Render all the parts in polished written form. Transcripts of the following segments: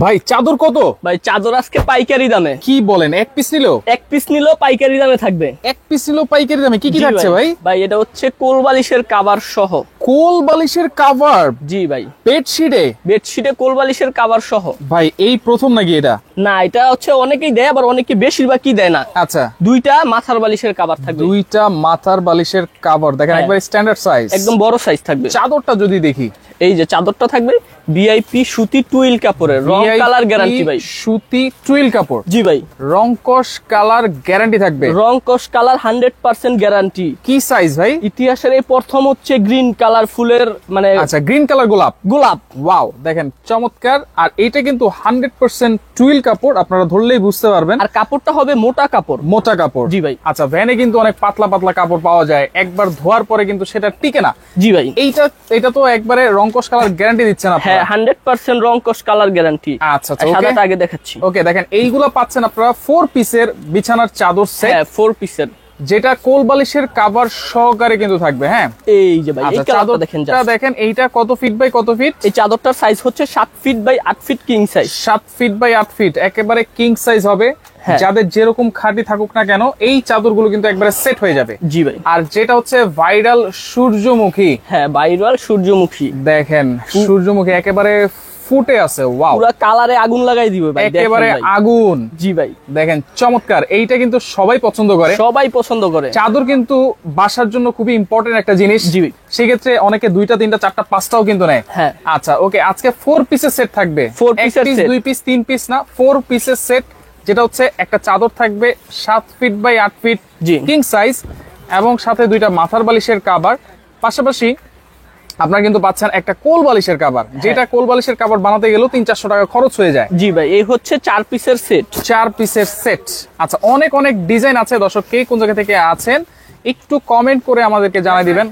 ভাই চাদর কত? ভাই চাদর আজকে পাইকারি দামে। কি বলেন? এক পিস নিলো পাইকারি দামে থাকবে। এক পিস নিলো পাইকারি দামে। কি কি থাকছে ভাই? ভাই এটা হচ্ছে কোল বালিশের কভার সহ। কোল বালিশের কভার? জি ভাই। বেডশিটে কোল বালিশের কভার সহ। ভাই এই প্রথম নাকি এটা? না, এটা হচ্ছে অনেকেই দেয়, আবার অনেকে বেশিরভাগই দেয় না। আচ্ছা, দুইটা মাথার বালিশের কভার থাকবে। দুইটা মাথার বালিশের কভার দেখেন, একবার স্ট্যান্ডার্ড সাইজ, একদম বড় সাইজ থাকবে। চাদরটা যদি দেখি, এই যে চাদরটা থাকবে ভিআইপি সুতি টুইল কাপড়ের, রং কালার গ্যারান্টি ভাই। সুতি টুইল কাপড়? জি ভাই। রংকশ কালার গ্যারান্টি থাকবে? রংকশ কালার 100% গ্যারান্টি। কি সাইজ ভাই? ইতিহাসের এই প্রথম হচ্ছে গ্রিন কালার ফুলের, মানে আচ্ছা গ্রিন কালার গোলাপ। ওয়াও, দেখেন চমৎকার। আর এটা কিন্তু 100% টুইল কাপড়, আপনারা ধরলেই বুঝতে পারবেন। আর কাপড়টা হবে মোটা কাপড়। জি ভাই। আচ্ছা, ভ্যানে কিন্তু অনেক পাতলা পাতলা কাপড় পাওয়া যায়, একবার ধোয়ার পরে কিন্তু সেটা টিকে না। জি ভাই। এইটা তো একবারে রংকশ কালার গ্যারান্টি দিচ্ছেন আপনারা? হ্যাঁ, 100% রংকশ কালার গ্যারান্টি। আচ্ছা, সাদাটা আগে দেখাচ্ছি। ওকে, দেখেন এইগুলা পাচ্ছেন আপনারা 4 পিসের বিছানার চাদর সেট। হ্যাঁ, 4 পিসের, যেটা কোল বালিশের কভার সহকারে কিন্তু থাকবে। হ্যাঁ, এই যে ভাই এই কালারটা দেখেন এইটা কত ফিট বাই কত ফিট? এই চাদরটার সাইজ হচ্ছে 7 feet by 8 feet king size. 7 feet by 8 feet, একেবারে কিং সাইজ হবে। যাদের যেরকম খাঁটি থাকুক না কেন, এই চাদরগুলো কিন্তু একবারে সেট হয়ে যাবে। জি ভাই। আর যেটা হচ্ছে ভাইরাল সূর্যমুখী। হ্যাঁ, ভাইরাল সূর্যমুখী, দেখেন সূর্যমুখী একেবারে ফুটে আছে। ওয়াও, পুরো কালারে আগুন লাগাই দিবে ভাই, একেবারে আগুন। জি ভাই। দেখেন চমৎকার। এইটা কিন্তু সবাই পছন্দ করে। চাদর কিন্তু বাসার জন্য খুবই ইম্পর্টেন্ট একটা জিনিস। জি ভাই। সেক্ষেত্রে অনেকে 2টা 3টা 4টা 5টাও কিন্তু নেয়। হ্যাঁ। আচ্ছা, ওকে, আজকে 4 পিসের সেট থাকবে। 4 পিসের সেট, 2 পিস 3 পিস না, 4 পিসের সেট। যেটা হচ্ছে একটা চাদর থাকবে 7 feet by 8 feet king size, এবং সাথে 2টা মাথার বালিশের কভার। পাশাপাশি আপনারা কিন্তু পাচ্ছেন একটা কোল বালিশের কভার, যেটা কোল বালিশের কভার বানাতে গেলেও 300-400 টাকা খরচ হয়ে যায়। জি ভাই, এই হচ্ছে 4 পিসের সেট। 4 পিসের সেট। আচ্ছা, অনেক ডিজাইন আছে। দর্শক কে কোন জায়গা থেকে আছেন একটু কমেন্ট করে আমাদেরকে জানাই দিবেন।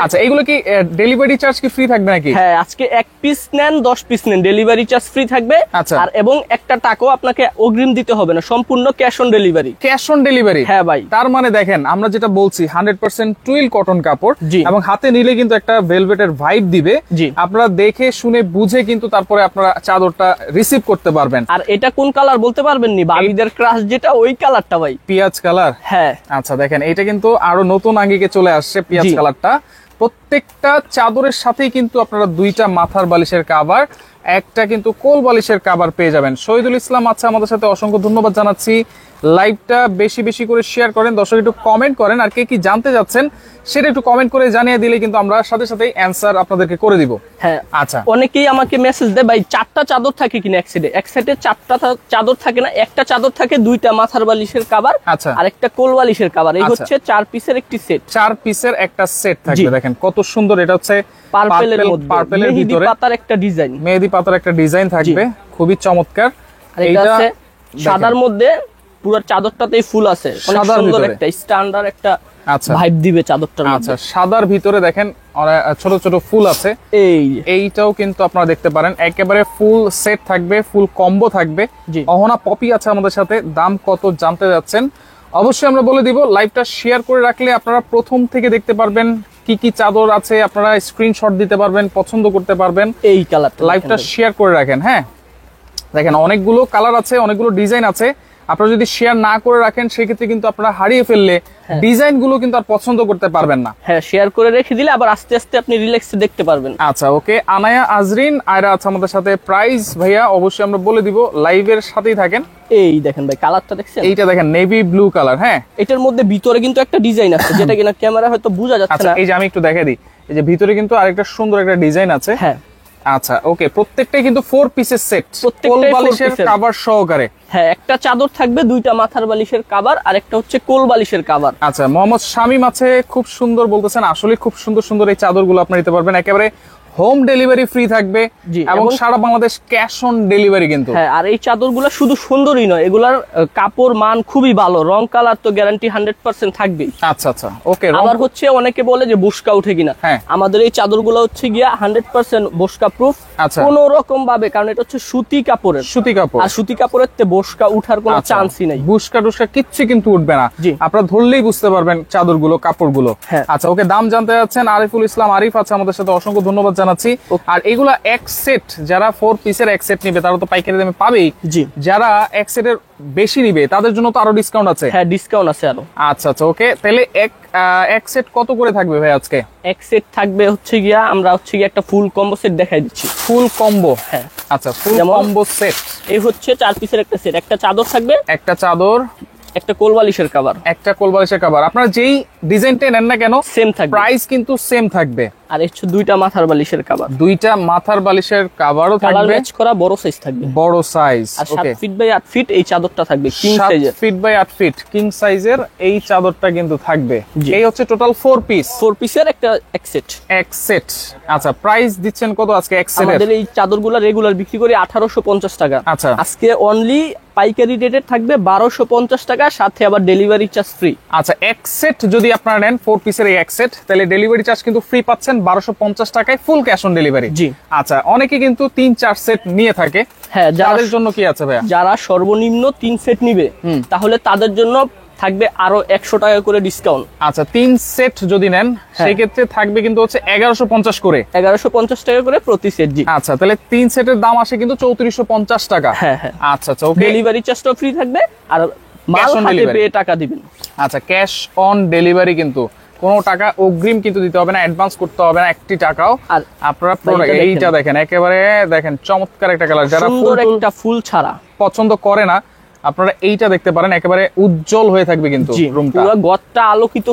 আচ্ছা, এগুলো কি ডেলিভারি চার্জ কি ফ্রি থাকবে নাকি? হ্যাঁ, আজকে 1 পিস নেন 10 পিস নেন, ডেলিভারি চার্জ ফ্রি থাকবে। আচ্ছা। আর এবং একটা টাকাও আপনাকে অগ্রিম দিতে হবে না, সম্পূর্ণ cash on delivery. Cash on delivery? হ্যাঁ ভাই। তার মানে দেখেন আমরা যেটা বলছি 100% টুইল কটন কাপড়, জি, এবং হাতে নিলে কিন্তু একটা ভেলভেটের ভাইব দিবে। জি, আপনারা দেখে শুনে বুঝে কিন্তু তারপরে আপনারা চাদরটা রিসিভ করতে পারবেন। আর এটা কোন কালার বলতে পারবেন নি? বাবিদের ক্রাশ যেটা, ওই কালারটা ভাই, পিয়াজ কালার। হ্যাঁ। আচ্ছা, দেখেন এটা কিন্তু আরো নতুন আঙ্গিকে চলে আসছে পিয়াজ কালারটা। প্রত্যেকটা চাদরের সাথেই কিন্তু আপনারা 2টা মাথার বালিশের কভার, একটা কিন্তু কোল বালিশের কভার পেয়ে যাবেন। শহীদুল ইসলাম আছে আমাদের সাথে, অসংখ্য ধন্যবাদ জানাচ্ছি। লাইভটা বেশি বেশি করে শেয়ার করেন, দর্শক একটু কমেন্ট করেন, আর কে কি জানতে যাচ্ছেন সেটা একটু কমেন্ট করে জানিয়ে দিলে কিন্তু আমরা সাথে সাথে অ্যানসার আপনাদেরকে করে দিব। হ্যাঁ। আচ্ছা, অনেকেই আমাকে মেসেজ দেয় ভাই 4টা চাদর থাকে কিনা এক সাইডে? এক সাইডে 4টা চাদর থাকে না, একটা চাদর থাকে 2টা মাথার বালিশের কভার, আচ্ছা, আর একটা কোল বালিশের কভার। এই হচ্ছে 4 পিসের একটি সেট। 4 পিসের একটা সেট থাকবে। দেখেন কত সুন্দর। এটা হচ্ছে পার্পলের মধ্যে পার্পলের ভিতরে পাতার একটা ডিজাইন, মেহেদি পাতার একটা ডিজাইন থাকবে, খুবই চমৎকার। আর এটা আছে সাদার মধ্যে, পুরো চাদরটাতেই ফুল আছে, অনেক সুন্দর একটা স্ট্যান্ডার্ড একটা ভাইব দিবে চাদরটার মধ্যে। আচ্ছা, সাদার ভিতরে দেখেন ছোট ছোট ফুল আছে। এইটাও কিন্তু আপনারা দেখতে পারেন, একেবারে ফুল সেট থাকবে, ফুল কম্বো থাকবে। অহনা পপি আছে আমাদের সাথে। দাম কত জানতে যাচ্ছেন অবশ্যই আমরা বলে দিব। লাইভটা শেয়ার করে রাখলে আপনারা প্রথম থেকে দেখতে পারবেন কি কি চাদর আছে, আপনারা স্ক্রিনশট দিতে পারবেন, পছন্দ করতে পারবেন। এই কালারটা লাইভটা শেয়ার করে রাখেন। হ্যাঁ, দেখেন অনেকগুলো কালার আছে, অনেকগুলো ডিজাইন আছে। আপনারা যদি শেয়ার না করে রাখেন সেক্ষেত্রে কিন্তু আপনারা হারিয়ে ফেললে ডিজাইন গুলো কিন্তু আর পছন্দ করতে পারবেন না। হ্যাঁ, শেয়ার করে রেখে দিলে আবার আস্তে আস্তে আপনি রিল্যাক্সে দেখতে পারবেন। আচ্ছা, ওকে, আনায়া আজরিন আয়রা আছে আমাদের সাথে। প্রাইস ভাইয়া অবশ্যই আমরা বলে দিব, লাইভের সাথেই থাকেন। এই দেখেন ভাই, কালারটা দেখছেন? এইটা দেখেন নেভি ব্লু কালার। হ্যাঁ, এটার মধ্যে ভিতরে কিন্তু একটা ডিজাইন আছে, যেটা কিনা ক্যামেরা হয়তো বোঝা যাচ্ছে না। এই যে আমি একটু দেখাই দিই, এই যে ভিতরে কিন্তু আরেকটা সুন্দর একটা ডিজাইন আছে। হ্যাঁ। আচ্ছা, ওকে, প্রত্যেকটাই কিন্তু 4 পিসের সেট, কোল বালিশের কভার সহকারে। হ্যাঁ, একটা চাদর থাকবে, 2টা মাথার বালিশের কভার, আর একটা হচ্ছে কোল বালিশের কভার। আচ্ছা, মোহাম্মদ শামীম আছে, খুব সুন্দর বলতেছেন। আসলে খুব সুন্দর সুন্দর এই চাদরগুলো আপনি নিতে পারবেন, একেবারে হোম ডেলিভারি ফ্রি থাকবে, এবং সারা বাংলাদেশ ক্যাশ অন ডেলিভারি কিন্তু। হ্যাঁ, আর এই চাদরগুলো শুধু সুন্দরই নয়, এগুলার কাপড় মান খুবই ভালো, রং কালার তো গ্যারান্টি 100% থাকবে। আচ্ছা আচ্ছা, ওকে। আবার হচ্ছে অনেকে বলে যে বসকা উঠে কিনা, আমাদের এই চাদরগুলো হচ্ছে গিয়া 100% বসকা প্রুফ, কোন রকম ভাবে, কারণ এটা হচ্ছে সুতি কাপড়ের, সুতি কাপড়, আর সুতি কাপড়ের তে বসকা উঠার কোনো চান্সই নাই। বুসকা টুসকা কিচ্ছু কিন্তু উঠবে না, আপনারা ধরলেই বুঝতে পারবেন চাদরগুলো, কাপড়গুলো। আচ্ছা, ওকে, দাম জানতে যাচ্ছেন? আরিফুল ইসলাম আরিফ আছে আমাদের সাথে, অসংখ্য ধন্যবাদ। জানাচ্ছি। আর এগুলা এক সেট, যারা 4 পিসের এক সেট নিবে তারা তো পাইকারি দামে পাবেই, যারা এক সেটের বেশি নিবে তাদের জন্য তো আরো ডিসকাউন্ট আছে। হ্যাঁ, ডিসকাউন্ট আছে আরো। আচ্ছা আচ্ছা, ওকে। তাহলে এক সেট কত করে থাকবে ভাই আজকে? এক সেট থাকবে হচ্ছে গিয়া, আমরা হচ্ছে গিয়া একটা ফুল কম্বো সেট দেখাই দিচ্ছি। ফুল কম্বো? হ্যাঁ। আচ্ছা, ফুল কম্বো সেট। এই হচ্ছে 4 পিসের একটা সেট। একটা চাদর থাকবে, একটা চাদর, একটা কোলবালিশের কভার, একটা কোলবালিশের কভার। আপনারা যেই ডিজাইনটা নেন না কেন সেম থাকবে, প্রাইস কিন্তু সেম থাকবে। আর হচ্ছে 2টা মাথার বালিশের কভার, 2টা মাথার বালিশের কভারও থাকবে, কালার ম্যাচ করা বড় সাইজ থাকবে, বড় সাইজ। আর 7 ফিট বাই 8 ফিট এই চাদরটা থাকবে কিং সাইজের, 7 ফিট বাই 8 ফিট কিং সাইজের এই চাদরটা কিন্তু থাকবে। এই হচ্ছে টোটাল 4 পিস, 4 পিসের একটা এক সেট, এক সেট। আচ্ছা, প্রাইস দিচ্ছেন কত আজকে এক সেটের? আমাদের এই চাদরগুলো রেগুলার বিক্রি করি 1850 টাকা। আচ্ছা, আজকে অনলি পাইকারি রেটে থাকবে 1250 টাকা, সাথে আবার ডেলিভারি চার্জ ফ্রি। আচ্ছা, এক সেট যদি আপনারা নেন 4 পিসের এই এক সেট, তাহলে ডেলিভারি চার্জ কিন্তু ফ্রি পাচ্ছেন 1250 টাকায়, ফুল ক্যাশ অন ডেলিভারি। জি। আচ্ছা, অনেকে কিন্তু 3-4 সেট নিয়ে থাকে। হ্যাঁ, যাদের জন্য কি আছে ভাইয়া? যারা সর্বনিম্ন 3 সেট নিবে তাহলে তাদের জন্য থাকবে আরো 100 টাকা করে ডিসকাউন্ট। আচ্ছা, 3 সেট যদি নেন সেই ক্ষেত্রে থাকবে কিন্তু হচ্ছে 1150 করে, 1150 টাকা করে প্রতি সেট। জি। আচ্ছা, তাহলে 3 সেটের দাম আসে কিন্তু 3450 টাকা। হ্যাঁ হ্যাঁ। আচ্ছা আচ্ছা, ওকে। ডেলিভারি চার্জটা ফ্রি থাকবে, আর মাল হাতে পেয়ে টাকা দিবেন। আচ্ছা, ক্যাশ অন ডেলিভারি, কিন্তু কোনো টাকা অগ্রিম কিন্তু দিতে হবে না, অ্যাডভান্স করতে হবে না একটি টাকাও। আর আপনারা প্রোডাক্ট এইটা দেখেন, একেবারে দেখেন চমৎকার একটা কালার। যারা সুন্দর একটা ফুল ছাড়া পছন্দ করে না আপনারা এইটা দেখতে পারেন, একেবারে উজ্জ্বল হয়ে থাকবে কিন্তু রুমটা, পুরো ঘরটা আলোকিত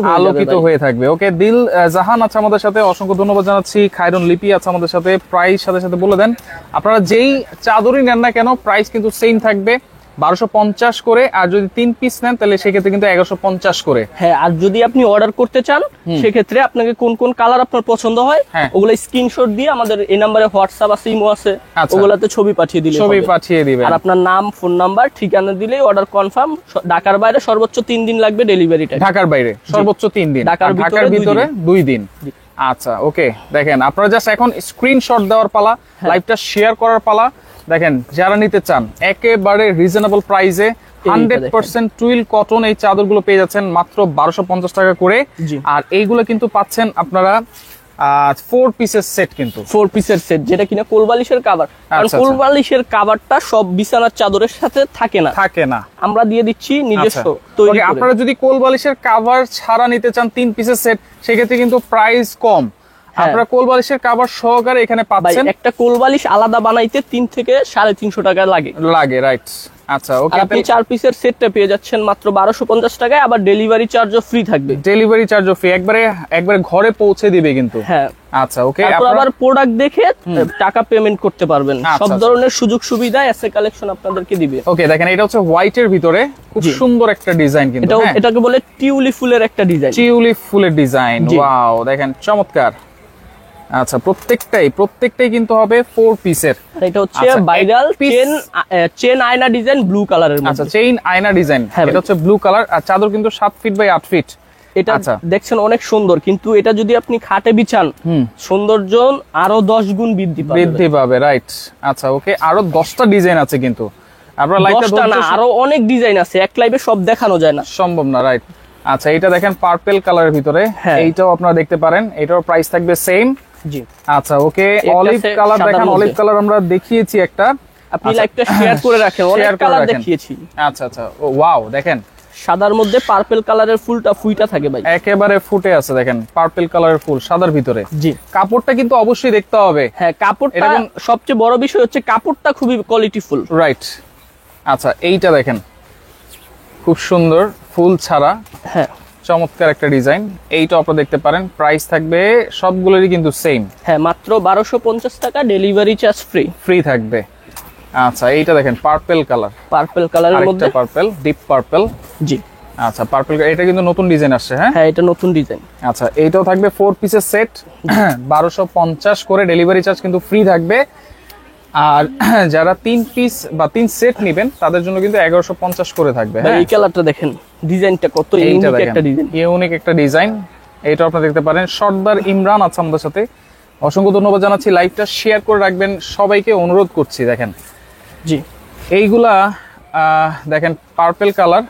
হয়ে থাকবে। ওকে, দিল জাহান আছে আমাদের সাথে, অসংখ্য ধন্যবাদ জানাচ্ছি। খায়রুন লিপি আছে আমাদের সাথে। প্রাইস সাথে সাথে বলে দেন, আপনারা যেই চাদরই নেন না কেন প্রাইস কিন্তু সেম থাকবে 1250 করে, আর যদি 3 পিস নেন তাহলে সেক্ষেত্রে কিন্তু 1150 করে। হ্যাঁ, আর যদি আপনি অর্ডার করতে চান সেক্ষেত্রে আপনাকে কোন কোন কালার আপনার পছন্দ হয় ওগুলা স্ক্রিনশট দিয়ে আমাদের এই নম্বরে হোয়াটসঅ্যাপ আছে, ইমো আছে, ওগুলাতে ছবি পাঠিয়ে দিবেন। আর আপনার নাম, ফোন নাম্বার, ঠিকানা দিলেই অর্ডার কনফার্ম। ঢাকার বাইরে সর্বোচ্চ 3 দিন লাগবে ডেলিভারি টাইম। ঢাকার বাইরে সর্বোচ্চ 3 দিন, ঢাকার ভিতরে 2 দিন। আচ্ছা, ওকে। দেখেন, আপনারা জাস্ট এখন স্ক্রিনশট দেওয়ার পালা, লাইভটা শেয়ার করার পালা। দেখেন, যারা নিতে চান একেবারে রিজনেবল প্রাইসে 100% টুইল কটন এই চাদরগুলো পেয়ে যাচ্ছেন মাত্র 1250 টাকা করে। আর এইগুলো কিন্তু পাচ্ছেন আপনারা 4 পিসের সেট, কিন্তু 4 পিসের সেট, যেটা কিনা কোলবালিশের কভার। কারণ কোলবালিশের কভারটা সব বিছানার চাদরের সাথে থাকে না, আমরা দিয়ে দিচ্ছি নিজস্ব তৈরি করে। আপনারা যদি কোলবালিশের কভার ছাড়া নিতে চান 3 পিসের সেট, সেক্ষেত্রে কিন্তু প্রাইস কম। আপনারা কোলবালিশের কভার সহকারে এখানে পাচ্ছেন। একটা কোলবালিশ আলাদা বানাইতে 3 থেকে 350 টাকা লাগে, রাইট। আচ্ছা, ওকে। আপনি 4 পিসের সেটটা পেয়ে যাচ্ছেন মাত্র 1250 টাকায়, আবার ডেলিভারি চার্জও ফ্রি থাকবে। ডেলিভারি চার্জও ফ্রি, একবারে ঘরে পৌঁছে দিবে কিন্তু। হ্যাঁ। আচ্ছা, ওকে। আবার প্রোডাক্ট দেখে টাকা পেমেন্ট করতে পারবেন। সব ধরনের সুযোগ সুবিধা এসএ কালেকশন আপনাদেরকে দিবে। ওকে, দেখেন, এটা হচ্ছে হোয়াইটের ভিতরে খুব সুন্দর একটা ডিজাইন, কিন্তু এটাকে বলে টিউলিপ ফুলের একটা ডিজাইন। টিউলিপ ফুলের ডিজাইন, ওয়াও, দেখেন চমৎকার। আচ্ছা, প্রত্যেকটাই কিন্তু হবে 4 পিসের। এটা হচ্ছে ভাইরাল চেন আয়না ডিজাইন, ব্লু কালারের মধ্যে। আচ্ছা, চেইন আয়না ডিজাইন, এটা হচ্ছে ব্লু কালার। আর চাদর কিন্তু 7 ফিট বাই 8 ফিট। এটা দেখছেন অনেক সুন্দর, কিন্তু এটা যদি আপনি খাটে বিছান সৌন্দর্য আরো 10 গুণ বৃদ্ধি পাবে, রাইট। আচ্ছা, ওকে। আরো 10টা ডিজাইন আছে, কিন্তু আপনারা লাইভটা না, আরো অনেক ডিজাইন আছে, এক লাইভে সব দেখানো যায় না, সম্ভব না, রাইট। আচ্ছা, এটা দেখেন পার্পল কালারের ভিতরে, এইটাও আপনারা দেখতে পারেন, এটার প্রাইস থাকবে সেম। জি। আচ্ছা, ওকে। অলিভ কালার দেখেন, অলিভ কালার আমরা দেখিয়েছি একটা, আপনি লাইভটা শেয়ার করে রাখেন, অনেক কালার দেখিয়েছি। আচ্ছা আচ্ছা, ওয়াও, দেখেন সাদার মধ্যে পার্পল কালারের ফুলটা ফুইটা থাকে ভাই, একেবারে ফুটে আছে। দেখেন, পার্পল কালারের ফুল সাদার ভিতরে। জি। কাপড়টা কিন্তু অবশ্যই দেখতে হবে। হ্যাঁ, কাপড়টা সবচেয়ে বড় বিষয় হচ্ছে কাপড়টা খুবই কোয়ালিটিফুল, রাইট। আচ্ছা, এইটা দেখেন, খুব সুন্দর ফুল ছাড়া, হ্যাঁ, চমৎকার একটা ডিজাইন। এইটা আপনারা দেখতে পারেন, প্রাইস থাকবে সবগুলোরই কিন্তু সেম। হ্যাঁ, মাত্র 1250 টাকা, ডেলিভারি চার্জ ফ্রি থাকবে। আচ্ছা, এইটা দেখেন পার্পল কালারের মধ্যে, পার্পল, ডিপ পার্পল। জি। আচ্ছা, পার্পল, এটা কিন্তু নতুন ডিজাইন আসছে। হ্যাঁ, এটা নতুন ডিজাইন। আচ্ছা, এইটাও থাকবে 4 পিসের সেট, 1250 করে, ডেলিভারি চার্জ কিন্তু ফ্রি থাকবে। আর যারা 3 পিস বা 3 সেট নেবেন তাদের জন্য কিন্তু 1150 করে থাকবে। এই কালারটা দেখেন, ডিজাইনটা কত ইউনিক একটা ডিজাইন। এটা আপনারা দেখতে পারেন। সর্দার ইমরান আছে আমাদের সাথে, অসংখ্য ধন্যবাদ জানাচ্ছি। লাইভটা শেয়ার করে রাখবেন, সবাইকে অনুরোধ করছি। দেখেন, জি, এইগুলা দেখেন পার্পল কালার,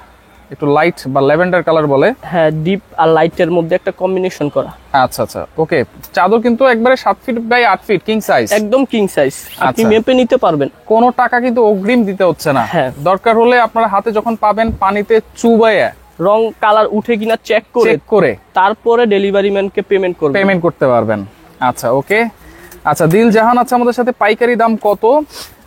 একটু লাইট বা ল্যাভেন্ডার কালার বলে। হ্যাঁ, ডিপ আর লাইটের মধ্যে একটা কম্বিনেশন করা। আচ্ছা আচ্ছা, ওকে। চাদর কিন্তু একবারে 7 feet by 8 feet, king size, একদম কিং সাইজ। আপনি মেপে নিতে পারবেন, কোনো টাকা কিন্তু অগ্রিম দিতে হচ্ছে না। হ্যাঁ, দরকার হলে আপনারা হাতে যখন পাবেন পানিতে চুবাইয়া রং কালার উঠে কিনা চেক করে তারপরে ডেলিভারি ম্যানকে পেমেন্ট করতে পারবেন। আচ্ছা, ওকে। আচ্ছা, দিল জাহান আছে আমাদের সাথে। পাইকারি দাম কত?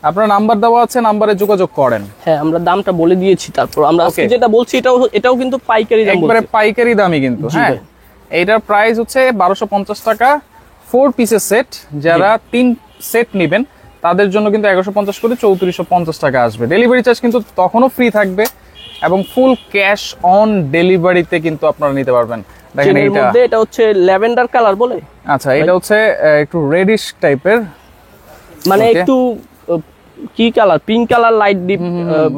আপনার নাম্বার দেওয়া আছে, নাম্বারে যোগাযোগ করেন। হ্যাঁ, আমরা দামটা বলে দিয়েছি। তারপর আমরা যেটা বলছি এটাও কিন্তু পাইকারি দাম, একবারে পাইকারি দামই কিন্তু। হ্যাঁ, এইটার প্রাইস হচ্ছে 1250 টাকা 4 পিসের সেট। যারা 3 সেট নেবেন তাদের জন্য কিন্তু 1150 করে 3450 টাকা আসবে। ডেলিভারি চার্জ কিন্তু তখনও ফ্রি থাকবে এবং ফুল ক্যাশ অন ডেলিভারিতে কিন্তু আপনারা নিতে পারবেন। দেখেন এটা হচ্ছে ল্যাভেন্ডার কালার বলে। আচ্ছা, এটা হচ্ছে একটু রেডিশ টাইপের, মানে একটু কি colour, pink colour, light deep,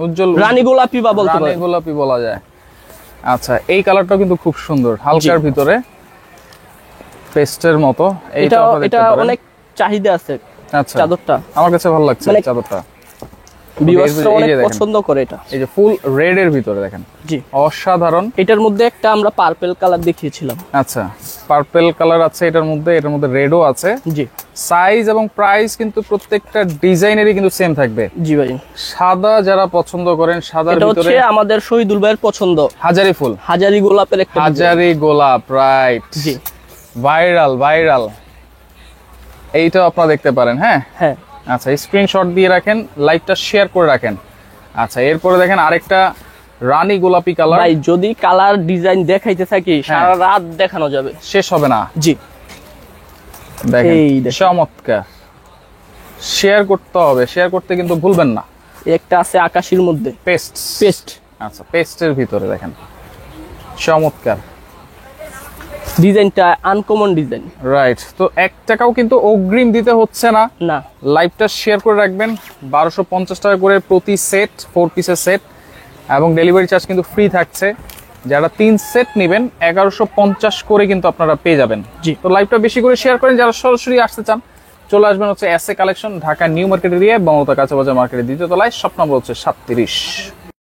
উজ্জ্বল রানী গোলাপি বা বলতে পারেন, রানী গোলাপি বলা যায়। আচ্ছা, এই কালারটাও কিন্তু খুব সুন্দর, হালকার ভিতরে পেস্টের মতো। এটা অনেক চাহিদা আছে। আচ্ছা, চাদরটা আমার কাছে ভালো লাগছে চাদরটা, ভিউয়ার্সরা অনেক পছন্দ করে এটা। এই যে ফুল রেড এর ভিতরে দেখেন, জি অসাধারণ। এটার মধ্যে একটা আমরা পার্পল কালার দেখিয়েছিলাম। আচ্ছা, পার্পল কালার আছে এটার মধ্যে রেডও আছে। জি, সাইজ এবং প্রাইস কিন্তু প্রত্যেকটা ডিজাইনেরই কিন্তু সেম থাকবে। জি ভাই। সাদা যারা পছন্দ করেন, সাদার ভিতরে হচ্ছে আমাদের শহীদুল ভাইয়ের পছন্দ, হাজারি ফুল, হাজারি গোলাপের একটা হাজারি গোলাপ, রাইট। জি, ভাইরাল এইটা আপনারা দেখতে পারেন। হ্যাঁ হ্যাঁ। আচ্ছা, স্ক্রিনশট দিয়ে রাখেন, লাইভটা শেয়ার করে রাখেন। আচ্ছা, এরপরে দেখেন আরেকটা রানী গোলাপি কালার। ভাই, যদি কালার ডিজাইন দেখাইতে থাকি সারা রাত দেখানো যাবে, শেষ হবে না। জি, দেখেন চমৎকার। শেয়ার করতে হবে, শেয়ার করতে কিন্তু ভুলবেন না। একটা আছে আকাশীর মধ্যে, পেস্ট। আচ্ছা, পেস্টের ভিতরে দেখেন চমৎকার ডিজাইনটা, আনকমন ডিজাইন, রাইট। তো 1 টাকাও কিন্তু অগ্রিম দিতে হচ্ছে না। লাইভটা শেয়ার করে রাখবেন। 1250 টাকা করে প্রতি সেট, 4 পিসের সেট, এবং ডেলিভারি চার্জ কিন্তু ফ্রি থাকছে। যারা 3 সেট নেবেন 1150 করে কিন্তু আপনারা পেয়ে যাবেন। জি, তো লাইভটা বেশি করে শেয়ার করেন। যারা সরাসরি আসতে চান চলে আসবেন হচ্ছে SA collection, Dhaka new market area, Bangabandhu কাঁচাবাজার মার্কেটের 2য় তলায়, শপ নম্বর হচ্ছে 37।